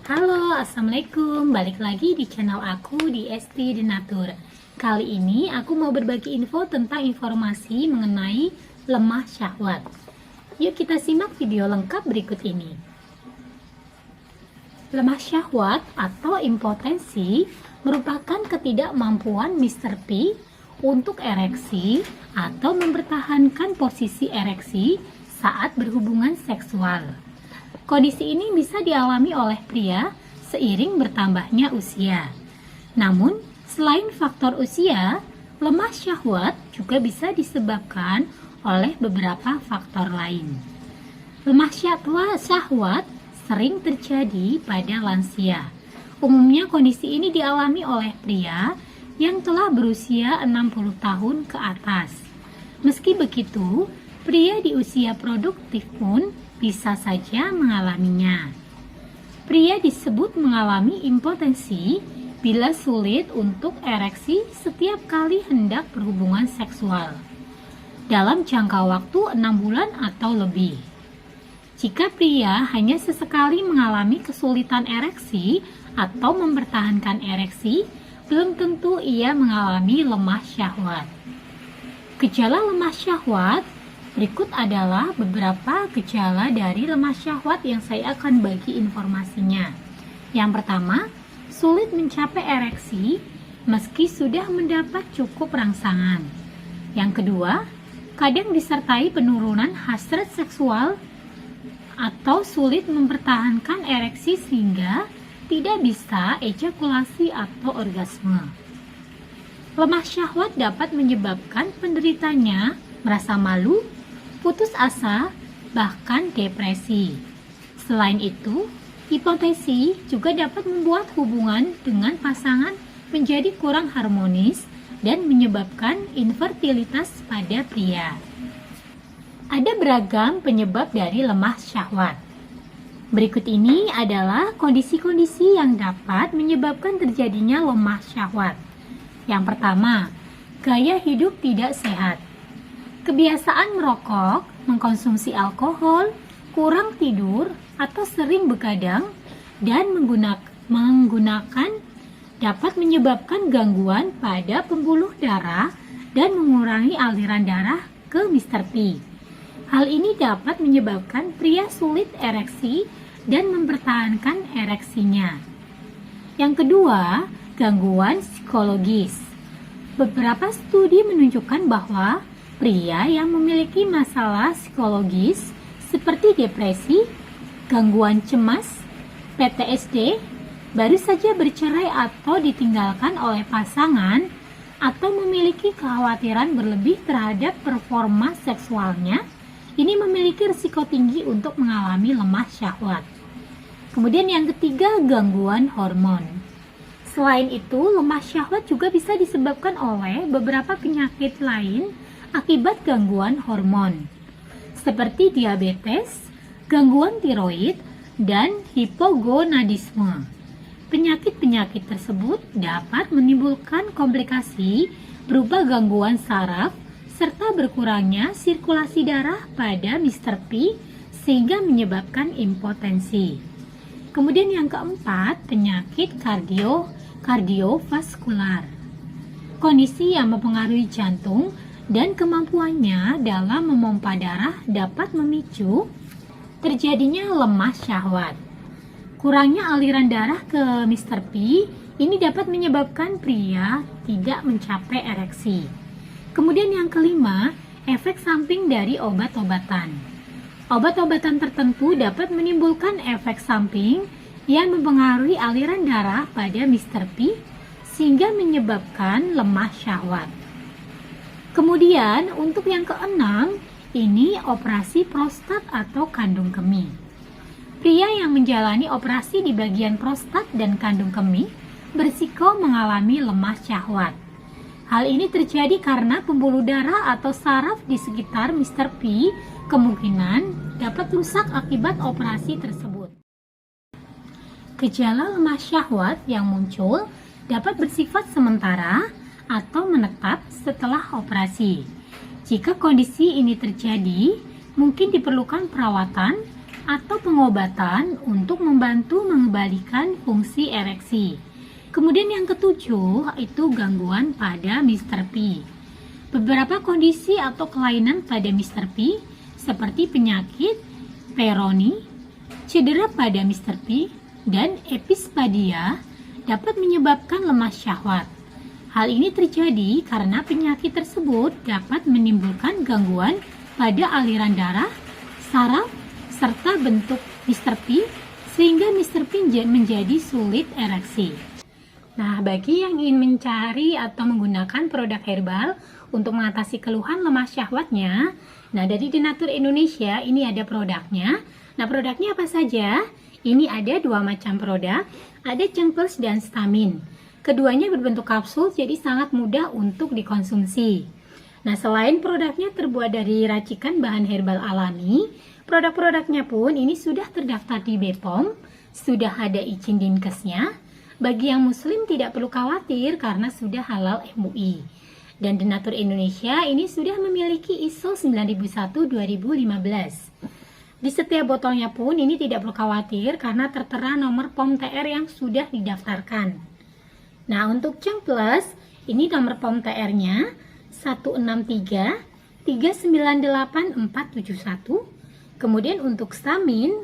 Halo, assalamualaikum. Balik lagi di channel aku di Esti Denatur. Kali ini aku mau berbagi info tentang informasi mengenai lemah syahwat. Yuk kita simak video lengkap berikut ini. Lemah syahwat atau impotensi merupakan ketidakmampuan Mr. P untuk ereksi atau mempertahankan posisi ereksi saat berhubungan seksual. Kondisi ini bisa dialami oleh pria seiring bertambahnya usia. Namun, selain faktor usia, lemah syahwat juga bisa disebabkan oleh beberapa faktor lain. Lemah syahwat sering terjadi pada lansia. Umumnya kondisi ini dialami oleh pria yang telah berusia 60 tahun ke atas. Meski begitu, pria di usia produktif pun bisa saja mengalaminya. Pria disebut mengalami impotensi bila sulit untuk ereksi setiap kali hendak berhubungan seksual dalam jangka waktu 6 bulan atau lebih. Jika pria hanya sesekali mengalami kesulitan ereksi atau mempertahankan ereksi, belum tentu ia mengalami lemah syahwat. Gejala lemah syahwat. Berikut adalah beberapa gejala dari lemah syahwat yang saya akan bagi informasinya. Yang pertama, sulit mencapai ereksi meski sudah mendapat cukup rangsangan. Yang kedua, kadang disertai penurunan hasrat seksual atau sulit mempertahankan ereksi sehingga tidak bisa ejakulasi atau orgasme. Lemah syahwat dapat menyebabkan penderitanya merasa malu, putus asa, bahkan depresi. Selain itu, impotensi juga dapat membuat hubungan dengan pasangan menjadi kurang harmonis dan menyebabkan infertilitas pada pria. Ada beragam penyebab dari lemah syahwat. Berikut ini adalah kondisi-kondisi yang dapat menyebabkan terjadinya lemah syahwat. Yang pertama, gaya hidup tidak sehat. Kebiasaan merokok, mengkonsumsi alkohol, kurang tidur, atau sering begadang dan menggunakan dapat menyebabkan gangguan pada pembuluh darah dan mengurangi aliran darah ke Mr. P. Hal ini dapat menyebabkan pria sulit ereksi dan mempertahankan ereksinya. Yang kedua, gangguan psikologis. Beberapa studi menunjukkan bahwa pria yang memiliki masalah psikologis seperti depresi, gangguan cemas, PTSD, baru saja bercerai atau ditinggalkan oleh pasangan, atau memiliki kekhawatiran berlebih terhadap performa seksualnya, ini memiliki risiko tinggi untuk mengalami lemah syahwat. Kemudian yang ketiga, gangguan hormon. Selain itu, lemah syahwat juga bisa disebabkan oleh beberapa penyakit lain akibat gangguan hormon, seperti diabetes, gangguan tiroid, dan hipogonadisme. Penyakit-penyakit tersebut dapat menimbulkan komplikasi berupa gangguan saraf serta berkurangnya sirkulasi darah pada Mr. P sehingga menyebabkan impotensi. Kemudian yang keempat, penyakit kardiovaskular. Kondisi yang mempengaruhi jantung dan kemampuannya dalam memompa darah dapat memicu terjadinya lemah syahwat. Kurangnya aliran darah ke Mr. P ini dapat menyebabkan pria tidak mencapai ereksi. Kemudian yang kelima, efek samping dari obat-obatan. Obat-obatan tertentu dapat menimbulkan efek samping yang mempengaruhi aliran darah pada Mr. P sehingga menyebabkan lemah syahwat. Kemudian untuk yang keenam, ini operasi prostat atau kandung kemih. Pria yang menjalani operasi di bagian prostat dan kandung kemih berisiko mengalami lemah syahwat. Hal ini terjadi karena pembuluh darah atau saraf di sekitar Mr. P kemungkinan dapat rusak akibat operasi tersebut. Gejala lemah syahwat yang muncul dapat bersifat sementara atau menetap setelah operasi. Jika kondisi ini terjadi, mungkin diperlukan perawatan atau pengobatan untuk membantu mengembalikan fungsi ereksi. Kemudian yang ketujuh itu gangguan pada Mr. P. Beberapa kondisi atau kelainan pada Mr. P seperti penyakit Peyronie, cedera pada Mr. P, dan epispadia dapat menyebabkan lemas syahwat. Hal ini terjadi karena penyakit tersebut dapat menimbulkan gangguan pada aliran darah, saraf, serta bentuk Mr. P sehingga Mr. P menjadi sulit ereksi. Nah, bagi yang ingin mencari atau menggunakan produk herbal untuk mengatasi keluhan lemas syahwatnya, nah dari Denatur Indonesia ini ada produknya. Nah, produknya apa saja? Ini ada dua macam produk, ada Cengplus dan Stamin. Keduanya berbentuk kapsul, jadi sangat mudah untuk dikonsumsi. Nah, selain produknya terbuat dari racikan bahan herbal alami, produk-produknya pun ini sudah terdaftar di BPOM, sudah ada izin Dinkesnya. Bagi yang muslim tidak perlu khawatir karena sudah halal MUI. Dan Denatur Indonesia ini sudah memiliki ISO 9001-2015. Di setiap botolnya pun ini tidak perlu khawatir karena tertera nomor POM TR yang sudah didaftarkan. Nah, untuk Cengplus, ini nomor POM TR-nya 163398471. Kemudian untuk Stamin,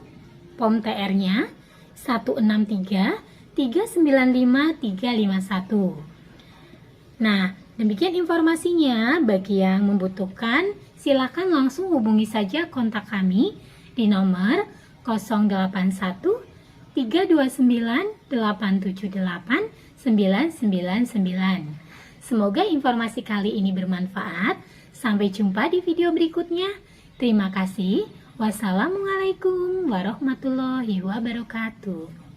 POM TR-nya 163395351. Nah, demikian informasinya. Bagi yang membutuhkan, silakan langsung hubungi saja kontak kami di nomor 081 329 878 999. Semoga informasi kali ini bermanfaat. Sampai jumpa di video berikutnya. Terima kasih. Wassalamualaikum warahmatullahi wabarakatuh.